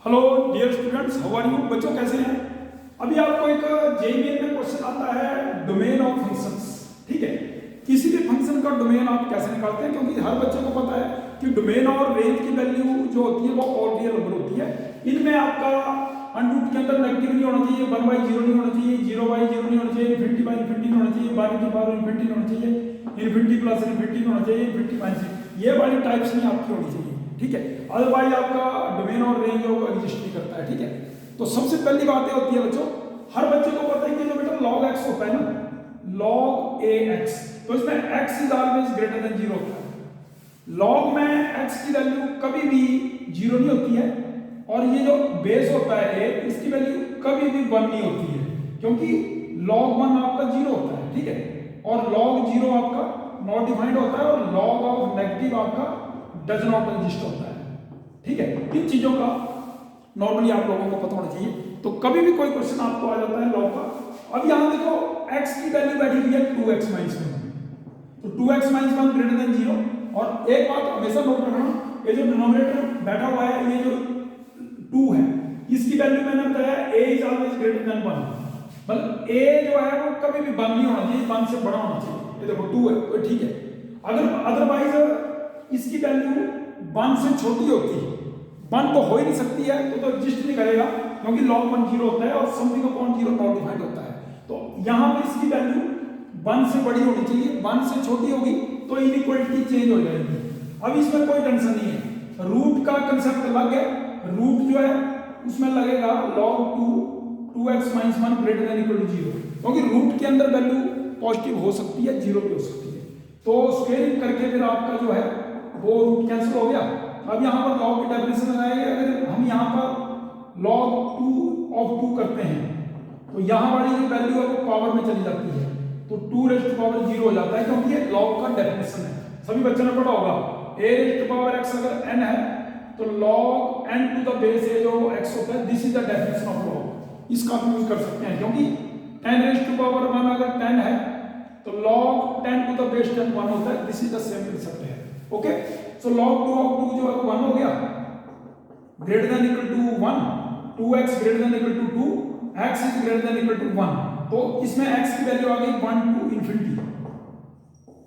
Hello dear students, how are you. बच्चों कैसे हैं। अभी आपको एक जेईई में क्वेश्चन आता है डोमेन ऑफ फंक्शंस। ठीक है, किसी भी फंक्शन का डोमेन आप कैसे निकालते हैं, क्योंकि हर बच्चे को पता है कि डोमेन और रेंज की वैल्यू जो होती है वो ऑल रियल नंबर होती है। इनमें आपका अंडरूट के अंदर नेगेटिव नहीं होना चाहिए, 1/0 नहीं होना चाहिए, 0/0 नहीं होना चाहिए, ∞/∞ नहीं होना चाहिए, ∞ नहीं होना चाहिए, ∞+∞ नहीं होना चाहिए, ∞। ये वाली टाइप्स नहीं आपकी होनी चाहिए। ठीक है, अदरवाइज आपका डोमेन और रेंज एग्जिस्ट नहीं करता है। ठीक है, तो सबसे पहली बात ये होती है बच्चों, हर बच्चे को पता है कि जो बेटा log x होता है ना, log ax, तो इसमें x is always greater than 0 होता है। log में x की वैल्यू कभी भी 0 नहीं होती है, और ये जो बेस होता है a, इसकी वैल्यू कभी भी 1 नहीं होती है, क्योंकि log 1 आपका 0 होता है। ठीक है, और log 0 आपका नॉट डिफाइंड होता है, और log ऑफ नेगेटिव आपका डज नॉट एग्जिस्ट होता है। ठीक है, इन चीजों का नॉर्मली आप लोगों को पता होना चाहिए। तो कभी भी कोई क्वेश्चन आपको आ जाता है लॉग का। अब यहां देखो x की वैल्यू बैठी हुई है 2x - 1, तो 2x - 1 ग्रेटर देन 0। और एक बात हमेशा नोट रखना, ये जो डिनोमिनेटर बैठा हुआ है, ये जो 2 है, इसकी वैल्यू मैंने बताया a is always greater than 1, मतलब a जो है वो कभी भी 1 नहीं होना चाहिए, 1 से बड़ा होना चाहिए। ये देखो 2 है, तो ठीक है। अगर अदरवाइज इसकी वैल्यू 1 से छोटी होती है, 1 तो हो ही नहीं सकती है, तो एग्जिस्ट नहीं करेगा, क्योंकि log 1 0 होता है और समथिंग अपॉन 0 नॉट डिफाइंड होता है। तो यहां पे इसकी वैल्यू 1 से बड़ी होनी चाहिए, 1 से छोटी होगी तो इनइक्वालिटी चेंज हो जाएगी। अब इसमें कोई टेंशन नहीं है, रूट का कंसेप्ट अलग है। रूट जो है उसमें लगेगा log 2x - 1 greater than equal to 0, क्योंकि रूट के अंदर वैल्यू पॉजिटिव हो सकती है, 0 भी हो सकती है। तो स्क्वायरिंग करके फिर आपका जो है वो रूट कैंसिल हो गया। अब यहाँ पर log की डेफिनेशन लगाएंगे। अगर हम यहाँ पर log 2 करते हैं, तो यहाँ वाली जो वैल्यू है वो पावर में चली जाती है, तो 2⁻0 हो जाता है, क्योंकि ये log का डेफिनेशन है। सभी बच्चों ने पढ़ा होगा, a⁻x अगर n है तो log n to the base a जो x होता है, this is the definition of log। इसका आप यूज कर सकते हैं, क्योंकि 10⁻1 अगर 10 है तो log 10 टू द बेस 10 1 होता है। This is the same concept है। ओके, सो log 2 जो है 1 हो गया, greater than equal to 1, 2x greater than equal to 2, x is greater than equal to 1। तो इसमें x की वैल्यू आ गई 1 to ∞।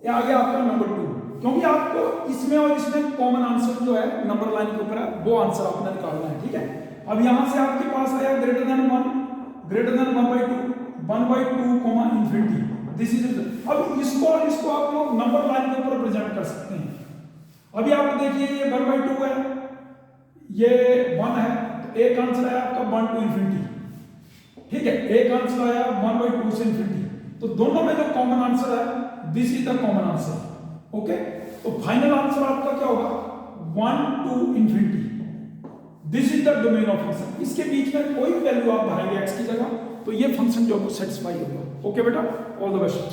ये आ गया आपका नंबर 2, क्योंकि आपको इसमें और इसमें कॉमन आंसर जो है नंबर लाइन के ऊपर है, वो आंसर आपने निकालना है। ठीक है, अब यहां से आपके पास आया greater than 1, greater then 1/2, 1/2, ∞। This is, अब इसको और इसको आप लोग नंबर लाइन के ऊपर प्रेजेंट कर सकते हैं। अभी आप देखिए ये 1/2 है, ये 1 है, तो एक आंसर आया आपका 1 to ∞। ठीक है, एक आंसर आया 1/2 से ∞। तो दोनों में जो कॉमन आंसर है, this is the common answer. Okay, तो फाइनल आंसर आपका क्या होगा, 1 to ∞। This is the domain of function. इसके बीच में कोई भी वैल्यू आप भरेंगे x की जगह, तो ये फंक्शन जो है सेटिस्फाई होगा। ओके बेटा, ऑल द बेस्ट।